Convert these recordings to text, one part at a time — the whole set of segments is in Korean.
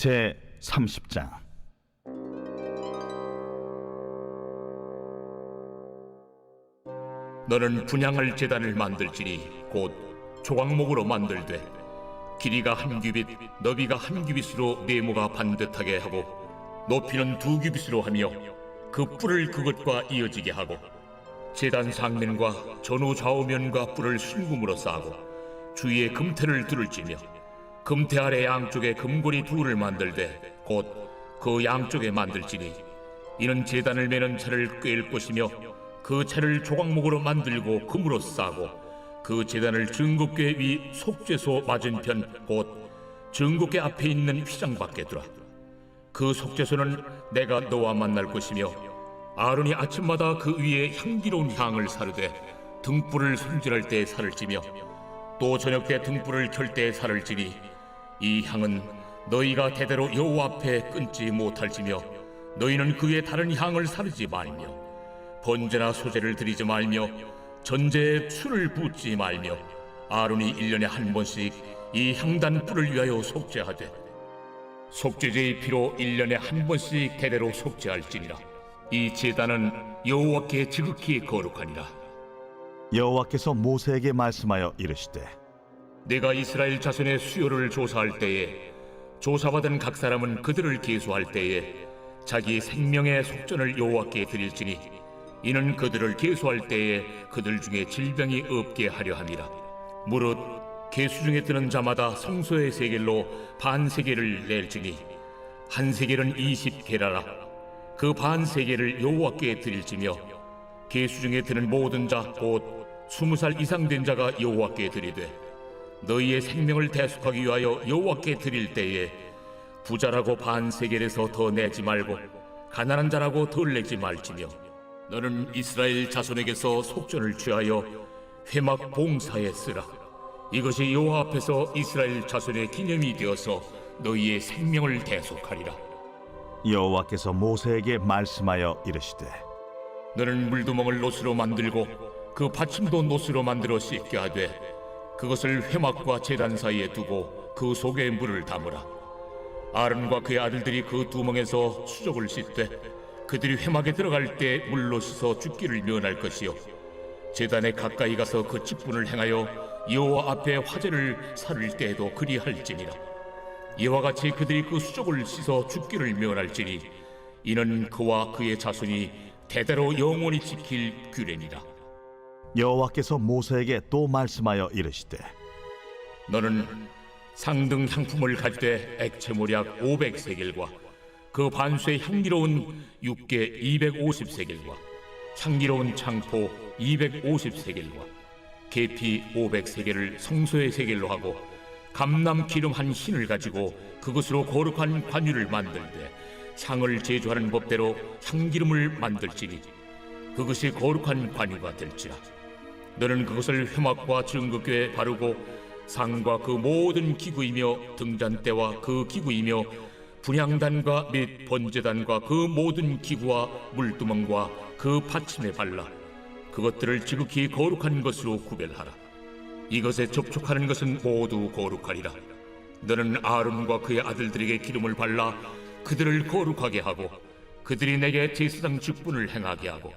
제 30장. 너는 분향할 제단을 만들지니 곧 조각목으로 만들되 길이가 한 규빗, 너비가 한 규빗으로 네모가 반듯하게 하고 높이는 두 규빗으로 하며 그 뿔을 그것과 이어지게 하고 제단 상면과 전후 좌우면과 뿔을 순금으로 싸고 주위에 금테를 두를지며 금테 아래 양쪽에 금고리 둘을 만들되 곧 그 양쪽에 만들지니 이는 제단을 매는 채를 꿰일 것이며 그 채를 조각목으로 만들고 금으로 싸고 그 제단을 증거궤 위 속죄소 맞은편 곧 증거궤 앞에 있는 휘장 밖에 두라. 그 속죄소는 내가 너와 만날 것이며 아론이 아침마다 그 위에 향기로운 향을 사르되 등불을 손질할 때 살을 찌며 또 저녁 때 등불을 켤 때 살을 찌니 이 향은 너희가 대대로 여호와 앞에 끊지 못할지며 너희는 그 위에 다른 향을 사르지 말며 번제나 소제를 드리지 말며 전제에 술을 붓지 말며 아론이 1년에 한 번씩 이 향단 뿔을 위하여 속죄하되 속죄제의 피로 1년에 한 번씩 대대로 속죄할지니라. 이 제단은 여호와께 지극히 거룩하니라. 여호와께서 모세에게 말씀하여 이르시되 내가 이스라엘 자손의 수요를 조사할 때에 조사받은 각 사람은 그들을 계수할 때에 자기 생명의 속전을 여호와께 드릴지니 이는 그들을 계수할 때에 그들 중에 질병이 없게 하려 함이라. 무릇 계수 중에 드는 자마다 성소의 세겔로 반 세겔을 낼지니 한 세겔은 20게라라. 그 반 세겔을 여호와께 드릴지며 계수 중에 드는 모든 자 곧 20살 이상 된 자가 여호와께 드리되 너희의 생명을 대속하기 위하여 여호와께 드릴 때에 부자라고 반 세겔에서 더 내지 말고 가난한 자라고 덜 내지 말지며 너는 이스라엘 자손에게서 속전을 취하여 회막 봉사에 쓰라. 이것이 여호와 앞에서 이스라엘 자손의 기념이 되어서 너희의 생명을 대속하리라. 여호와께서 모세에게 말씀하여 이르시되 너는 물두멍을 노스로 만들고 그 받침도 노스로 만들어 씻게 하되 그것을 회막과 제단 사이에 두고 그 속에 물을 담으라. 아론과 그의 아들들이 그 두멍에서 수족을 씻되 그들이 회막에 들어갈 때 물로 씻어 죽기를 면할 것이요 제단에 가까이 가서 그 직분을 행하여 여호와 앞에 화제를 살을 때에도 그리할지니라. 이와 같이 그들이 그 수족을 씻어 죽기를 면할지니 이는 그와 그의 자손이 대대로 영원히 지킬 규례니라. 여호와께서 모세에게 또 말씀하여 이르시되 너는 상등 향품을 가지되 액체모략 500세겔과 그 반수의 향기로운 육개 250세겔과 향기로운 창포 250세겔과 계피 500세겔을 성소의 세겔로 하고 감람 기름 한 흰을 가지고 그것으로 거룩한 관유를 만들되 향을 제조하는 법대로 향기름을 만들지니 그것이 거룩한 관유가 될지라. 너는 그것을 회막과 증거궤에 바르고 상과 그 모든 기구이며 등잔대와 그 기구이며 분향단과 및 번제단과 그 모든 기구와 물두멍과 그 받침에 발라 그것들을 지극히 거룩한 것으로 구별하라. 이것에 접촉하는 것은 모두 거룩하리라. 너는 아론과 그의 아들들에게 기름을 발라 그들을 거룩하게 하고 그들이 내게 제사장 직분을 행하게 하고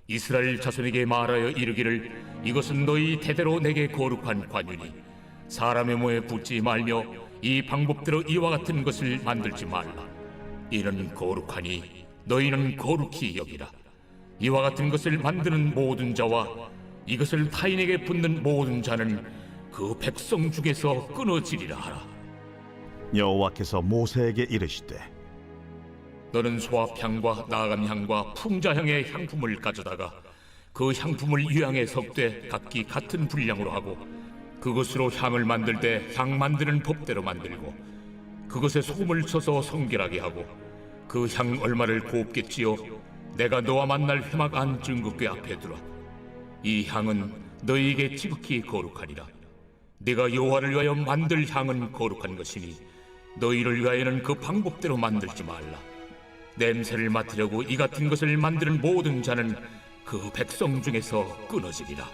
이스라엘 자손에게 말하여 이르기를 이것은 너희 대대로 내게 거룩한 관유니 사람의 몸에 붙지 말며 이 방법대로 이와 같은 것을 만들지 말라. 이는 거룩하니 너희는 거룩히 여기라. 이와 같은 것을 만드는 모든 자와 이것을 타인에게 붓는 모든 자는 그 백성 중에서 끊어지리라 하라. 여호와께서 모세에게 이르시되 너는 소합향과 나감향과 풍자향의 향품을 가져다가 그 향품을 유향에 섞되 각기 같은 분량으로 하고 그것으로 향을 만들 때 향 만드는 법대로 만들고 그것에 소금을 쳐서 성결하게 하고 그 향 얼마를 곱게 찌어 내가 너와 만날 회막 안 증거궤 앞에 두라. 이 향은 너희에게 지극히 거룩하리라. 내가 여호와를 위하여 만들 향은 거룩한 것이니 너희를 위하여는 그 방법대로 만들지 말라. 냄새를 맡으려고 이 같은 것을 만드는 모든 자는 그 백성 중에서 끊어지리라.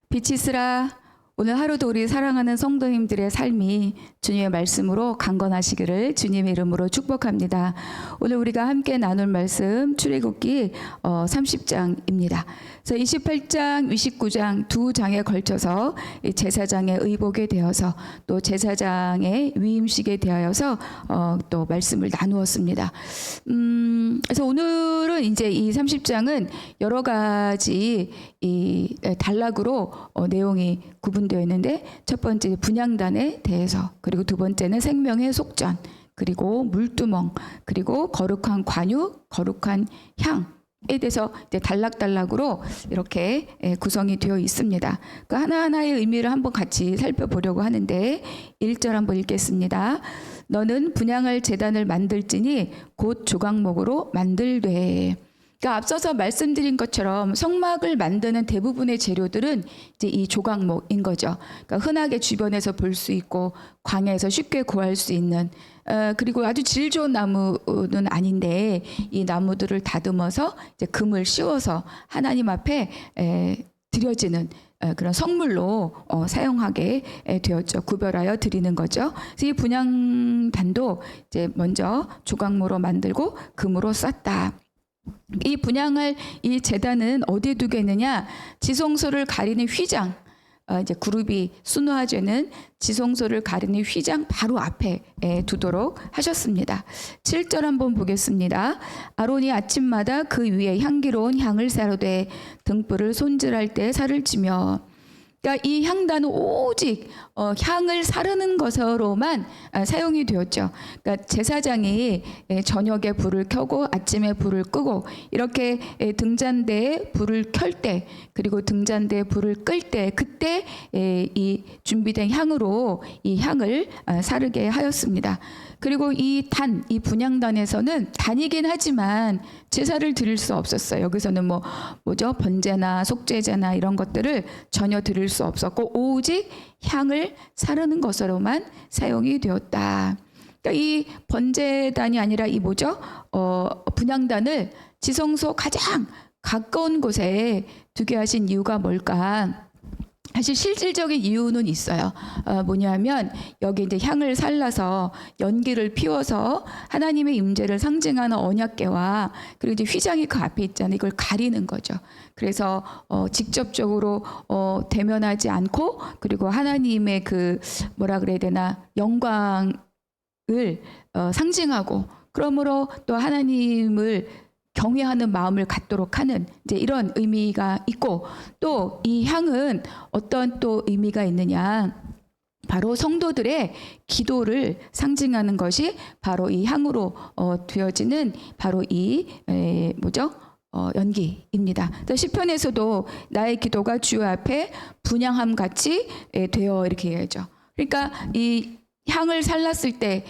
빛이 있으라. 오늘 하루도 우리 사랑하는 성도님들의 삶이 주님의 말씀으로 강건하시기를 주님의 이름으로 축복합니다. 오늘 우리가 함께 나눌 말씀 출애굽기 30장입니다. 그래서 28장, 29장 두 장에 걸쳐서 제사장의 의복에 대해서 또 제사장의 위임식에 대하여서 또 말씀을 나누었습니다. 그래서 오늘은 이제 이 30장은 여러 가지 이 단락으로 내용이 구분되어 있는데, 첫 번째 분향단에 대해서, 그리고 두 번째는 생명의 속전, 그리고 물두멍, 그리고 거룩한 관유, 거룩한 향에 대해서 이제 단락단락으로 이렇게 구성이 되어 있습니다. 그 하나하나의 의미를 한번 같이 살펴보려고 하는데, 1절 한번 읽겠습니다. 너는 분향할 제단을 만들지니 곧 조각목으로 만들되. 그러니까 앞서서 말씀드린 것처럼 성막을 만드는 대부분의 재료들은 이제 이 조각목인 거죠. 그러니까 흔하게 주변에서 볼 수 있고 광야에서 쉽게 구할 수 있는, 그리고 아주 질 좋은 나무는 아닌데 이 나무들을 다듬어서 이제 금을 씌워서 하나님 앞에 드려지는 그런 성물로 사용하게 되었죠. 구별하여 드리는 거죠. 그래서 이 분향단도 이제 먼저 조각모로 만들고 금으로 쌌다. 이 분향할 이 제단은 어디에 두겠느냐? 지성소를 가리는 휘장, 이제 그룹이 순화되는 지성소를 가리는 휘장 바로 앞에 두도록 하셨습니다. 7절 한번 보겠습니다. 아론이 아침마다 그 위에 향기로운 향을 사르되 등불을 손질할 때 살을 찌며. 그러니까 이 향단은 오직 향을 사르는 것으로만 사용이 되었죠. 그러니까 제사장이 저녁에 불을 켜고 아침에 불을 끄고 이렇게 등잔대에 불을 켤 때, 그리고 등잔대에 불을 끌 때, 그때 이 준비된 향으로 이 향을 사르게 하였습니다. 그리고 이 분향단에서는 단이긴 하지만 제사를 드릴 수 없었어요. 여기서는 번제나 속죄제나 이런 것들을 전혀 드릴 수 없었고 오직 향을 사르는 것으로만 사용이 되었다. 그러니까 이 번제단이 아니라 이 분향단을 지성소 가장 가까운 곳에 두게 하신 이유가 뭘까? 사실 실질적인 이유는 있어요. 뭐냐면 여기 이제 향을 살라서 연기를 피워서 하나님의 임재를 상징하는 언약궤와 그리고 이제 휘장이 그 앞에 있잖아요. 이걸 가리는 거죠. 그래서 직접적으로 대면하지 않고, 그리고 하나님의 그 영광을 상징하고, 그러므로 또 하나님을 경외하는 마음을 갖도록 하는 이제 이런 의미가 있고, 또 이 향은 어떤 또 의미가 있느냐, 바로 성도들의 기도를 상징하는 것이 바로 이 향으로 되어지는 바로 이 연기입니다. 시편에서도 나의 기도가 주 앞에 분향함 같이 되어 이렇게 얘기하죠. 그러니까 이 향을 살랐을 때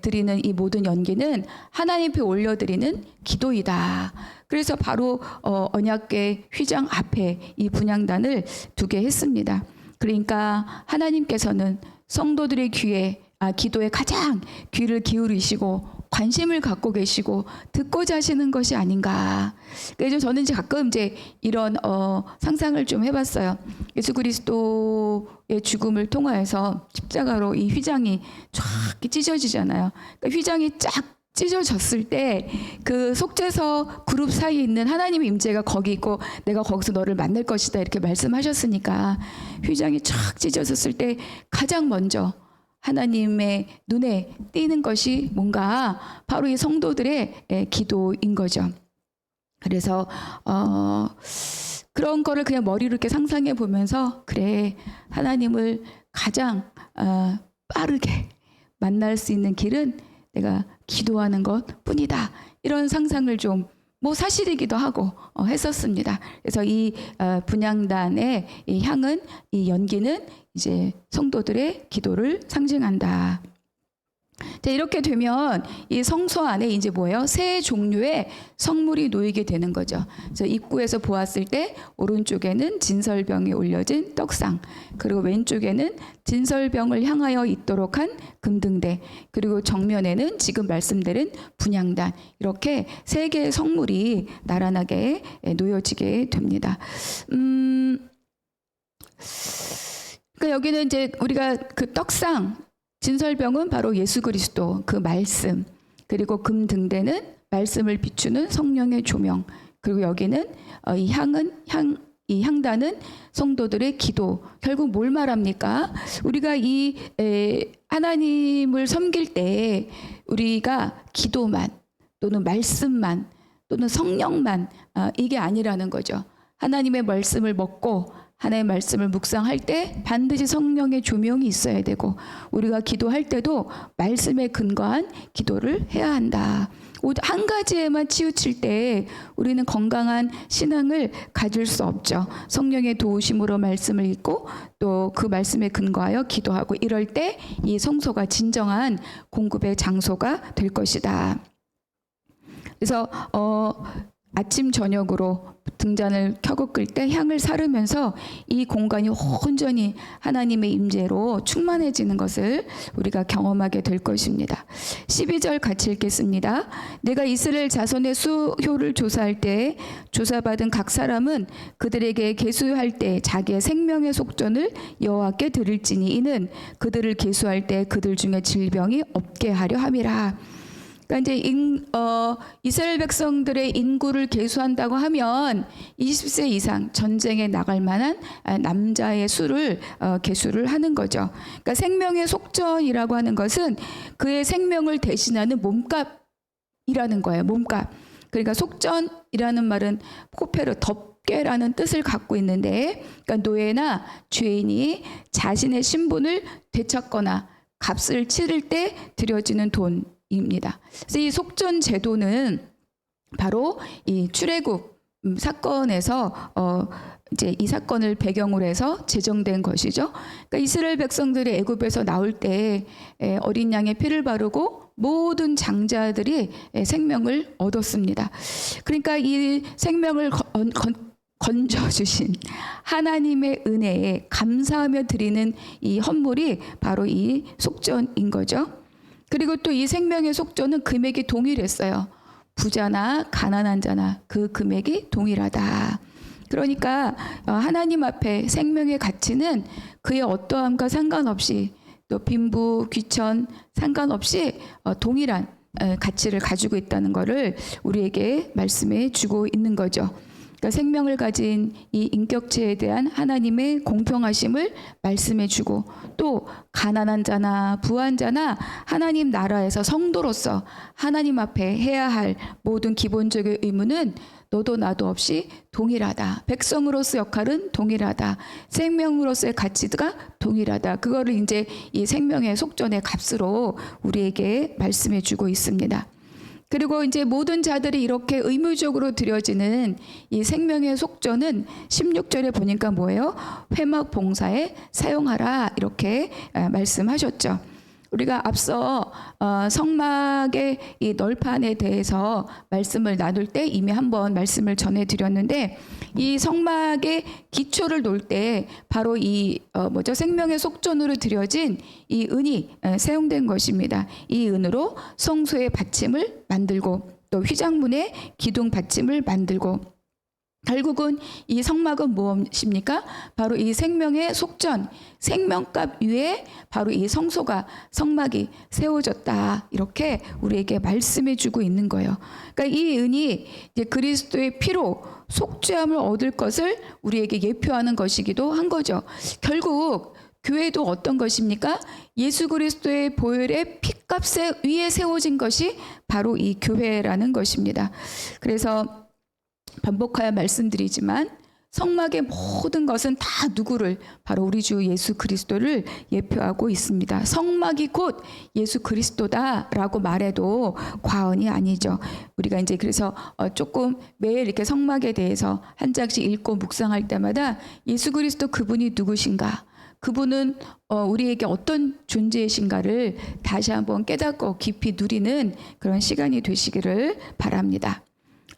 드리는 이 모든 연기는 하나님 앞에 올려드리는 기도이다. 그래서 바로 언약궤 휘장 앞에 이 분향단을 두게 했습니다. 그러니까 하나님께서는 성도들의 기도에 가장 귀를 기울이시고 관심을 갖고 계시고 듣고자 하시는 것이 아닌가. 그래서 저는 이제 가끔 이런 상상을 좀 해봤어요. 예수 그리스도의 죽음을 통하여서 십자가로 이 휘장이 쫙 찢어지잖아요. 그러니까 휘장이 쫙 찢어졌을 때 그 속죄서 그룹 사이에 있는 하나님의 임재가 거기 있고 내가 거기서 너를 만날 것이다 이렇게 말씀하셨으니까, 휘장이 쫙 찢어졌을 때 가장 먼저 하나님의 눈에 띄는 것이 뭔가 바로 이 성도들의 기도인 거죠. 그래서 그런 거를 그냥 머리로 이렇게 상상해 보면서, 그래, 하나님을 가장 빠르게 만날 수 있는 길은 내가 기도하는 것 뿐이다. 이런 상상을 좀 사실이기도 하고 했었습니다. 그래서 이 분향단의 이 향은, 이 연기는 이제 성도들의 기도를 상징한다. 자, 이렇게 되면 이 성소 안에 이제 세 종류의 성물이 놓이게 되는 거죠. 그래서 입구에서 보았을 때 오른쪽에는 진설병에 올려진 떡상, 그리고 왼쪽에는 진설병을 향하여 있도록 한 금등대, 그리고 정면에는 지금 말씀드린 분향단, 이렇게 세 개의 성물이 나란하게 놓여지게 됩니다. 그러니까 여기는 이제 우리가 그 떡상 진설병은 바로 예수 그리스도 그 말씀, 그리고 금 등대는 말씀을 비추는 성령의 조명, 그리고 여기는 이 향단은 성도들의 기도. 결국 뭘 말합니까? 우리가 이 하나님을 섬길 때 우리가 기도만 또는 말씀만 또는 성령만 이게 아니라는 거죠. 하나님의 말씀을 먹고 하나님의 말씀을 묵상할 때 반드시 성령의 조명이 있어야 되고, 우리가 기도할 때도 말씀에 근거한 기도를 해야 한다. 한 가지에만 치우칠 때 우리는 건강한 신앙을 가질 수 없죠. 성령의 도우심으로 말씀을 읽고 또 그 말씀에 근거하여 기도하고, 이럴 때 이 성소가 진정한 공급의 장소가 될 것이다. 그래서 아침 저녁으로 등잔을 켜고 끌 때 향을 사르면서 이 공간이 온전히 하나님의 임재로 충만해지는 것을 우리가 경험하게 될 것입니다. 12절 같이 읽겠습니다. 내가 이스라엘 자손의 수효를 조사할 때 조사받은 각 사람은 그들에게 계수할 때 자기의 생명의 속전을 여호와께 드릴지니 이는 그들을 계수할 때 그들 중에 질병이 없게 하려 함이라. 그러니까 이제 이스라엘 백성들의 인구를 계수한다고 하면 20세 이상 전쟁에 나갈 만한 남자의 수를 계수를 하는 거죠. 그러니까 생명의 속전이라고 하는 것은 그의 생명을 대신하는 몸값이라는 거예요. 몸값. 그러니까 속전이라는 말은 코페르 덮개라는 뜻을 갖고 있는데, 그러니까 노예나 죄인이 자신의 신분을 되찾거나 값을 치를 때 들여지는 돈. 입니다. 그래서 이 속전 제도는 바로 이 출애굽 사건에서 이제 이 사건을 배경으로 해서 제정된 것이죠. 그러니까 이스라엘 백성들이 애굽에서 나올 때 어린 양의 피를 바르고 모든 장자들이 생명을 얻었습니다. 그러니까 이 생명을 건져주신 하나님의 은혜에 감사하며 드리는 이 헌물이 바로 이 속전인 거죠. 그리고 또 이 생명의 속전은 금액이 동일했어요. 부자나 가난한 자나 그 금액이 동일하다. 그러니까 하나님 앞에 생명의 가치는 그의 어떠함과 상관없이, 또 빈부 귀천 상관없이 동일한 가치를 가지고 있다는 것을 우리에게 말씀해 주고 있는 거죠. 그러니까 생명을 가진 이 인격체에 대한 하나님의 공평하심을 말씀해 주고, 또 가난한 자나 부한 자나 하나님 나라에서 성도로서 하나님 앞에 해야 할 모든 기본적인 의무는 너도 나도 없이 동일하다. 백성으로서 역할은 동일하다. 생명으로서의 가치가 동일하다. 그거를 이제 이 생명의 속전의 값으로 우리에게 말씀해 주고 있습니다. 그리고 이제 모든 자들이 이렇게 의무적으로 드려지는 이 생명의 속전은 16절에 보니까 뭐예요? 회막 봉사에 사용하라, 이렇게 말씀하셨죠. 우리가 앞서 성막의 이 널판에 대해서 말씀을 나눌 때 이미 한번 말씀을 전해드렸는데, 이 성막의 기초를 놓을 때 바로 이 생명의 속전으로 드려진 이 은이 사용된 것입니다. 이 은으로 성소의 받침을 만들고 또 휘장문의 기둥 받침을 만들고, 결국은 이 성막은 무엇입니까? 바로 이 생명의 속전, 생명값 위에 바로 이 성막이 세워졌다. 이렇게 우리에게 말씀해 주고 있는 거예요. 그러니까 이 은이 이제 그리스도의 피로 속죄함을 얻을 것을 우리에게 예표하는 것이기도 한 거죠. 결국 교회도 어떤 것입니까? 예수 그리스도의 보혈의 피값 위에 세워진 것이 바로 이 교회라는 것입니다. 그래서 반복하여 말씀드리지만 성막의 모든 것은 다 누구를? 바로 우리 주 예수 그리스도를 예표하고 있습니다. 성막이 곧 예수 그리스도다라고 말해도 과언이 아니죠. 우리가 이제 그래서 조금 매일 이렇게 성막에 대해서 한 장씩 읽고 묵상할 때마다 예수 그리스도 그분이 누구신가? 그분은 우리에게 어떤 존재이신가를 다시 한번 깨닫고 깊이 누리는 그런 시간이 되시기를 바랍니다.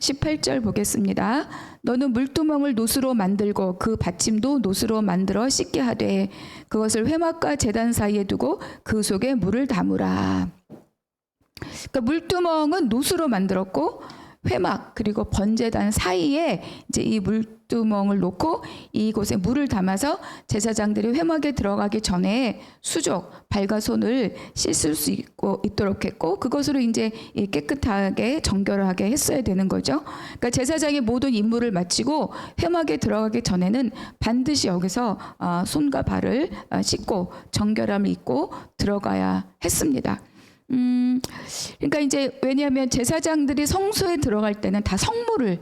18절 보겠습니다. 너는 물두멍을 노수로 만들고 그 받침도 노수로 만들어 씻게 하되 그것을 회막과 제단 사이에 두고 그 속에 물을 담으라. 그러니까 물두멍은 노수로 만들었고 회막 그리고 번제단 사이에 이제 이 물두멍을 놓고 이곳에 물을 담아서 제사장들이 회막에 들어가기 전에 수족 발과 손을 씻을 수 있도록 했고, 그것으로 이제 깨끗하게 정결하게 했어야 되는 거죠. 그러니까 제사장이 모든 임무를 마치고 회막에 들어가기 전에는 반드시 여기서 손과 발을 씻고 정결함을 입고 들어가야 했습니다. 그러니까 이제 왜냐하면 제사장들이 성소에 들어갈 때는 다 성물을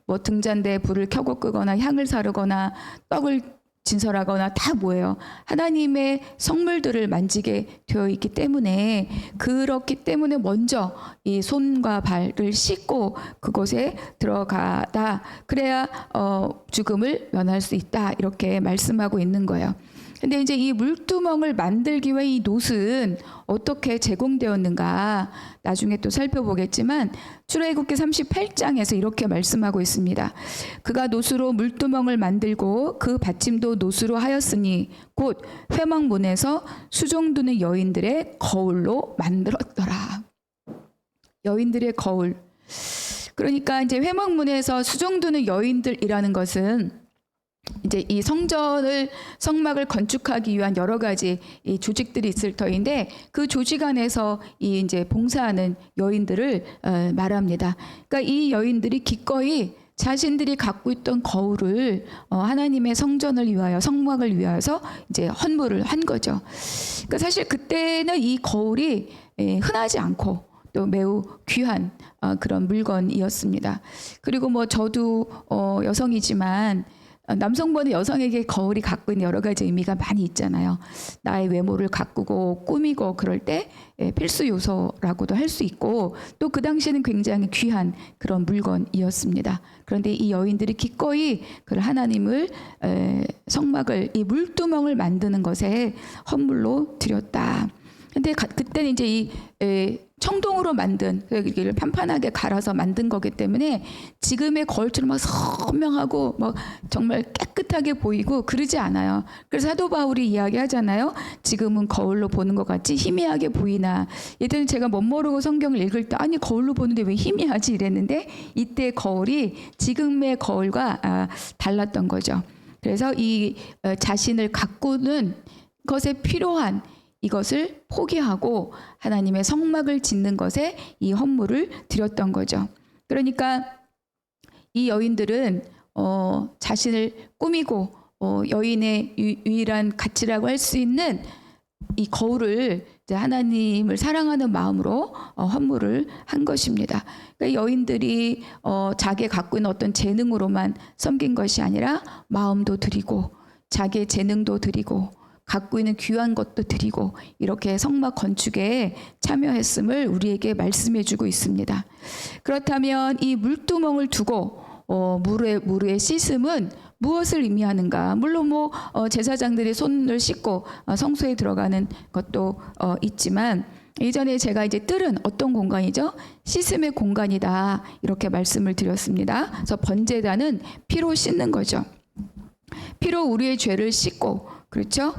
뭐 등잔대에 불을 켜고 끄거나 향을 사르거나 떡을 진설하거나 다 뭐예요? 하나님의 성물들을 만지게 되어 있기 때문에, 그렇기 때문에 먼저 이 손과 발을 씻고 그곳에 들어가다 그래야 죽음을 면할 수 있다, 이렇게 말씀하고 있는 거예요. 근데 이제 이 물두멍을 만들기 위해 이 놋은 어떻게 제공되었는가 나중에 또 살펴보겠지만 출애굽기 38장에서 이렇게 말씀하고 있습니다. 그가 놋으로 물두멍을 만들고 그 받침도 놋으로 하였으니 곧 회막문에서 수종드는 여인들의 거울로 만들었더라. 여인들의 거울. 그러니까 이제 회막문에서 수종드는 여인들이라는 것은 이제 이 성막을 건축하기 위한 여러 가지 이 조직들이 있을 터인데, 그 조직 안에서 이 이제 봉사하는 여인들을 말합니다. 그러니까 이 여인들이 기꺼이 자신들이 갖고 있던 거울을 하나님의 성전을 위하여, 성막을 위하여서 이제 헌물을 한 거죠. 그러니까 사실 그때는 이 거울이 흔하지 않고 또 매우 귀한 그런 물건이었습니다. 그리고 뭐 저도 여성이지만 남성분은 여성에게 거울이 갖고 있는 여러 가지 의미가 많이 있잖아요. 나의 외모를 가꾸고 꾸미고 그럴 때 필수 요소라고도 할 수 있고, 또 그 당시에는 굉장히 귀한 그런 물건이었습니다. 그런데 이 여인들이 기꺼이 그 하나님을 성막을, 이 물두멍을 만드는 것에 헌물로 드렸다. 근데 그때는 이제 이 청동으로 만든, 이걸 판판하게 갈아서 만든 거기 때문에 지금의 거울처럼 막 선명하고 막 정말 깨끗하게 보이고 그러지 않아요. 그래서 사도 바울이 이야기하잖아요. 지금은 거울로 보는 것 같이 희미하게 보이나. 예전에 제가 멋모르고 성경을 읽을 때 아니 거울로 보는데 왜 희미하지 이랬는데, 이때 거울이 지금의 거울과 달랐던 거죠. 그래서 이 자신을 가꾸는 것에 필요한 이것을 포기하고 하나님의 성막을 짓는 것에 이 헌물을 드렸던 거죠. 그러니까 이 여인들은 자신을 꾸미고 여인의 유일한 가치라고 할 수 있는 이 거울을 이제 하나님을 사랑하는 마음으로 헌물을 한 것입니다. 그러니까 여인들이 자기 갖고 있는 어떤 재능으로만 섬긴 것이 아니라 마음도 드리고 자기의 재능도 드리고 갖고 있는 귀한 것도 드리고 이렇게 성막 건축에 참여했음을 우리에게 말씀해 주고 있습니다. 그렇다면 이 물두멍을 두고 물에 씻음은 무엇을 의미하는가? 물론 뭐 제사장들이 손을 씻고 성소에 들어가는 것도 있지만, 예전에 제가 이제 뜰은 어떤 공간이죠? 씻음의 공간이다, 이렇게 말씀을 드렸습니다. 그래서 번제단은 피로 씻는 거죠. 피로 우리의 죄를 씻고, 그렇죠?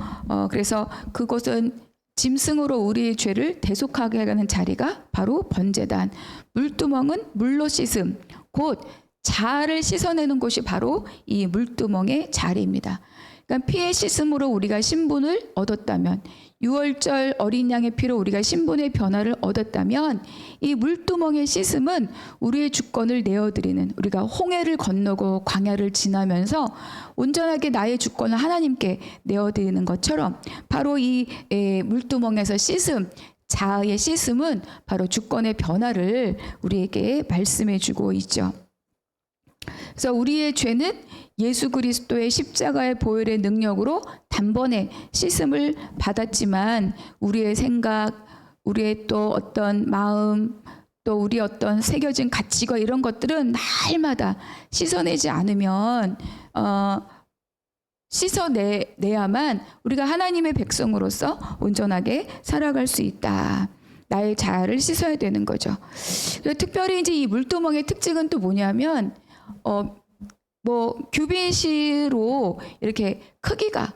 그래서 그곳은 짐승으로 우리의 죄를 대속하게 하는 자리가 바로 번제단. 물두멍은 물로 씻음, 곧 자아를 씻어내는 곳이 바로 이 물두멍의 자리입니다. 그러니까 피의 씻음으로 우리가 신분을 얻었다면, 6월절 어린 양의 피로 우리가 신분의 변화를 얻었다면, 이 물두멍의 씻음은 우리의 주권을 내어드리는, 우리가 홍해를 건너고 광야를 지나면서 온전하게 나의 주권을 하나님께 내어드리는 것처럼, 바로 이 물두멍에서 씻음, 자아의 씻음은 바로 주권의 변화를 우리에게 말씀해 주고 있죠. 그래서 우리의 죄는 예수 그리스도의 십자가의 보혈의 능력으로 단번에 씻음을 받았지만, 우리의 생각, 우리의 또 어떤 마음, 또 우리 어떤 새겨진 가치가 이런 것들은 날마다 씻어내지 않으면 씻어내야만 우리가 하나님의 백성으로서 온전하게 살아갈 수 있다. 나의 자아를 씻어야 되는 거죠. 특별히 이제 이 물두멍의 특징은 또 뭐냐면, 뭐 규빗으로 이렇게 크기가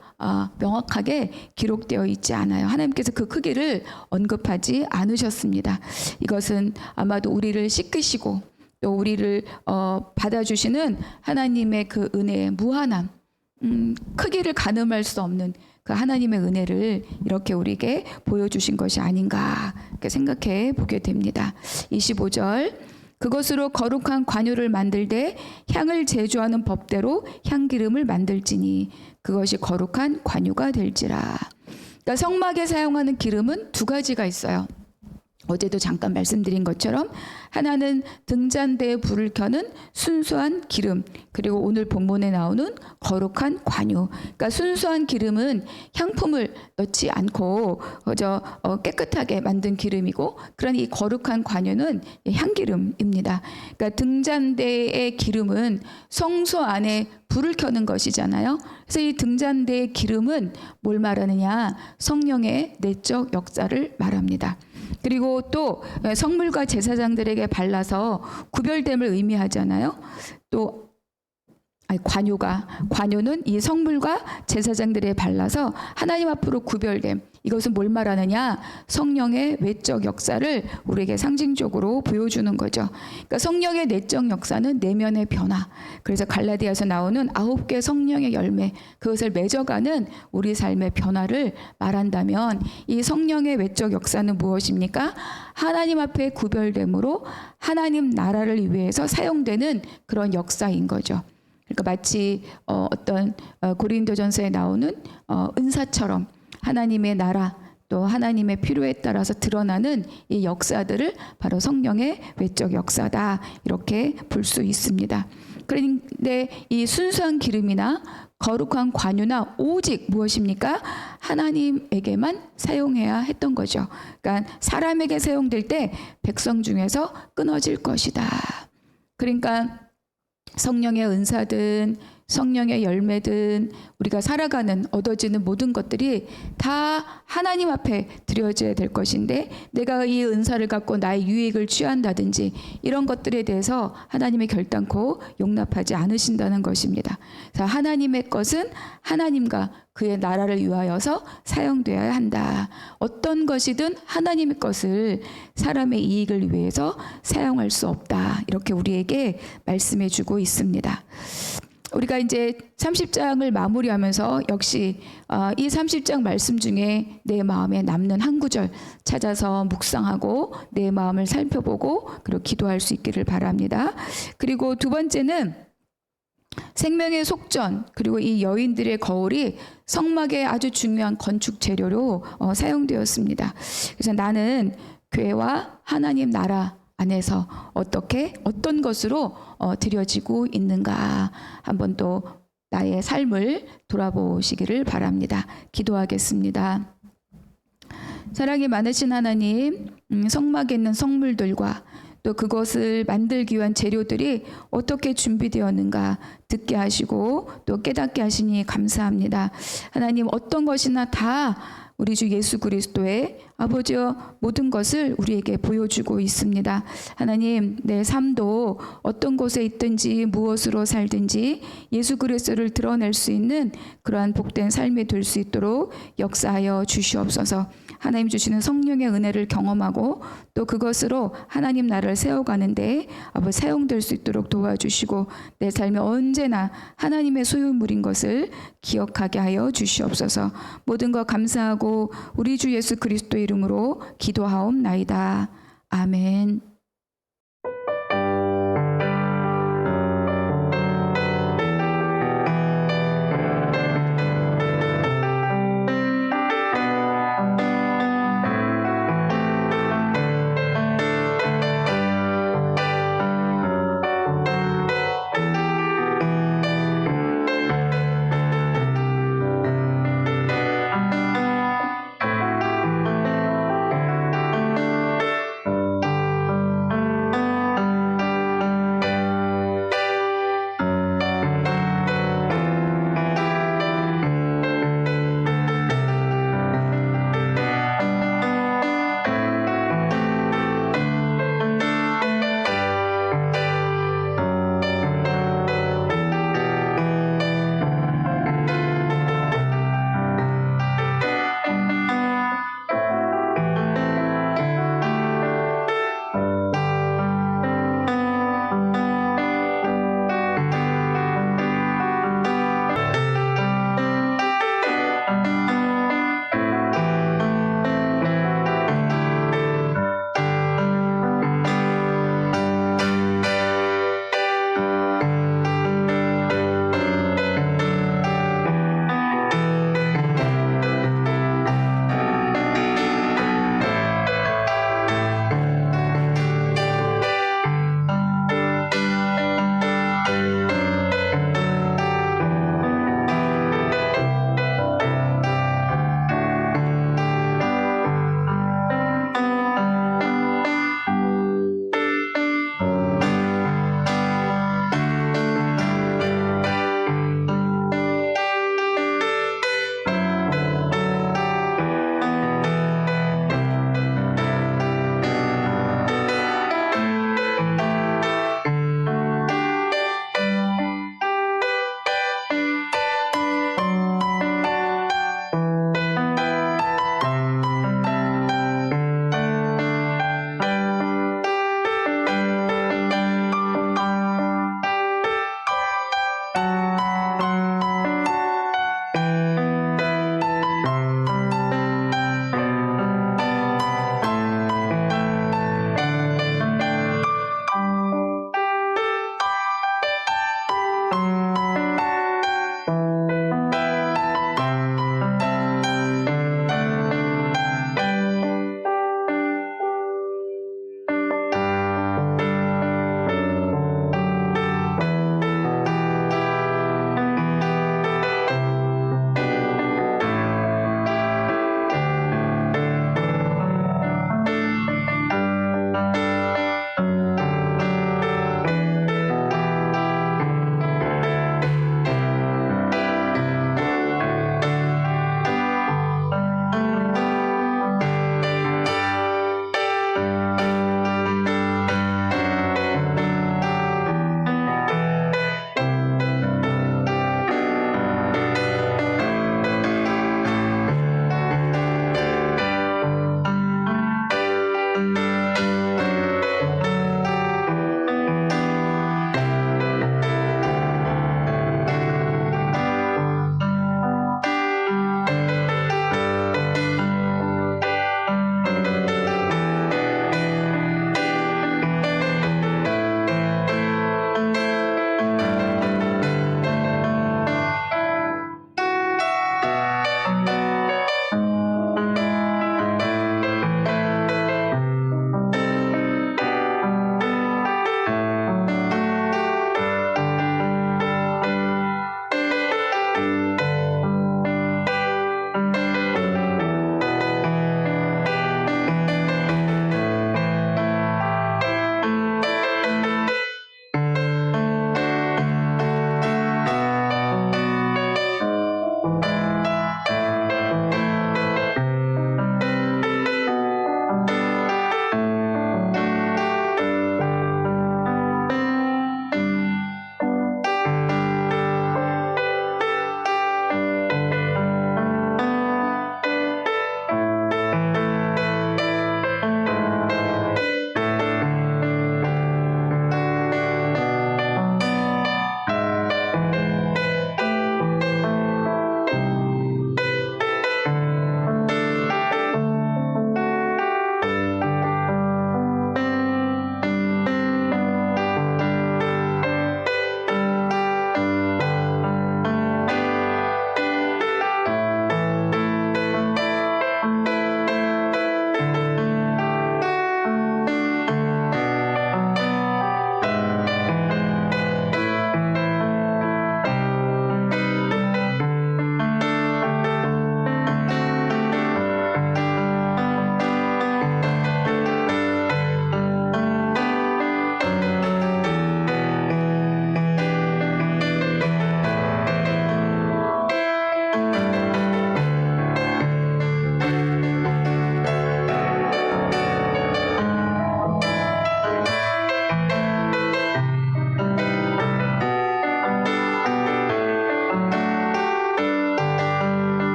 명확하게 기록되어 있지 않아요. 하나님께서 그 크기를 언급하지 않으셨습니다. 이것은 아마도 우리를 씻기시고 또 우리를 받아주시는 하나님의 그 은혜의 무한함, 크기를 가늠할 수 없는 그 하나님의 은혜를 이렇게 우리에게 보여주신 것이 아닌가 이렇게 생각해 보게 됩니다. 25절 그것으로 거룩한 관유를 만들되 향을 제조하는 법대로 향기름을 만들지니 그것이 거룩한 관유가 될지라. 그러니까 성막에 사용하는 기름은 두 가지가 있어요. 어제도 잠깐 말씀드린 것처럼 하나는 등잔대에 불을 켜는 순수한 기름, 그리고 오늘 본문에 나오는 거룩한 관유. 그러니까 순수한 기름은 향품을 넣지 않고 그저 깨끗하게 만든 기름이고, 그런 이 거룩한 관유는 향기름입니다. 그러니까 등잔대의 기름은 성소 안에 불을 켜는 것이잖아요. 그래서 이 등잔대의 기름은 뭘 말하느냐? 성령의 내적 역사를 말합니다. 그리고 또 성물과 제사장들에게 발라서 구별됨을 의미하잖아요. 또 관유는 이 성물과 제사장들에 발라서 하나님 앞으로 구별됨. 이것은 뭘 말하느냐? 성령의 외적 역사를 우리에게 상징적으로 보여주는 거죠. 그러니까 성령의 내적 역사는 내면의 변화. 그래서 갈라디아서 나오는 9개 성령의 열매, 그것을 맺어가는 우리 삶의 변화를 말한다면, 이 성령의 외적 역사는 무엇입니까? 하나님 앞에 구별됨으로 하나님 나라를 위해서 사용되는 그런 역사인 거죠. 그러니까 마치 어떤 고린도전서에 나오는 은사처럼 하나님의 나라, 또 하나님의 필요에 따라서 드러나는 이 역사들을 바로 성령의 외적 역사다, 이렇게 볼 수 있습니다. 그런데 이 순수한 기름이나 거룩한 관유나 오직 무엇입니까? 하나님에게만 사용해야 했던 거죠. 그러니까 사람에게 사용될 때 백성 중에서 끊어질 것이다. 그러니까 성령의 은사든 성령의 열매든 우리가 살아가는 얻어지는 모든 것들이 다 하나님 앞에 드려져야 될 것인데, 내가 이 은사를 갖고 나의 유익을 취한다든지 이런 것들에 대해서 하나님이 결단코 용납하지 않으신다는 것입니다. 그래서 하나님의 것은 하나님과 그의 나라를 위하여서 사용되어야 한다. 어떤 것이든 하나님의 것을 사람의 이익을 위해서 사용할 수 없다. 이렇게 우리에게 말씀해 주고 있습니다. 우리가 이제 30장을 마무리하면서 역시 이 30장 말씀 중에 내 마음에 남는 한 구절 찾아서 묵상하고 내 마음을 살펴보고 그리고 기도할 수 있기를 바랍니다. 그리고 두 번째는 생명의 속전, 그리고 이 여인들의 거울이 성막의 아주 중요한 건축 재료로 사용되었습니다. 그래서 나는 교회와 하나님 나라 안에서 어떤 것으로 드려지고 있는가, 한번 또 나의 삶을 돌아보시기를 바랍니다. 기도하겠습니다. 사랑이 많으신 하나님, 성막에 있는 성물들과 또 그것을 만들기 위한 재료들이 어떻게 준비되었는가 듣게 하시고 또 깨닫게 하시니 감사합니다. 하나님, 어떤 것이나 다 우리 주 예수 그리스도의 아버지여 모든 것을 우리에게 보여주고 있습니다. 하나님, 내 삶도 어떤 곳에 있든지 무엇으로 살든지 예수 그리스도를 드러낼 수 있는 그러한 복된 삶이 될 수 있도록 역사하여 주시옵소서. 하나님 주시는 성령의 은혜를 경험하고 또 그것으로 하나님 나라를 세워가는데 아버지 사용될 수 있도록 도와주시고, 내 삶이 언제나 하나님의 소유물인 것을 기억하게 하여 주시옵소서. 모든 것 감사하고 우리 주 예수 그리스도 이름으로 기도하옵나이다. 아멘.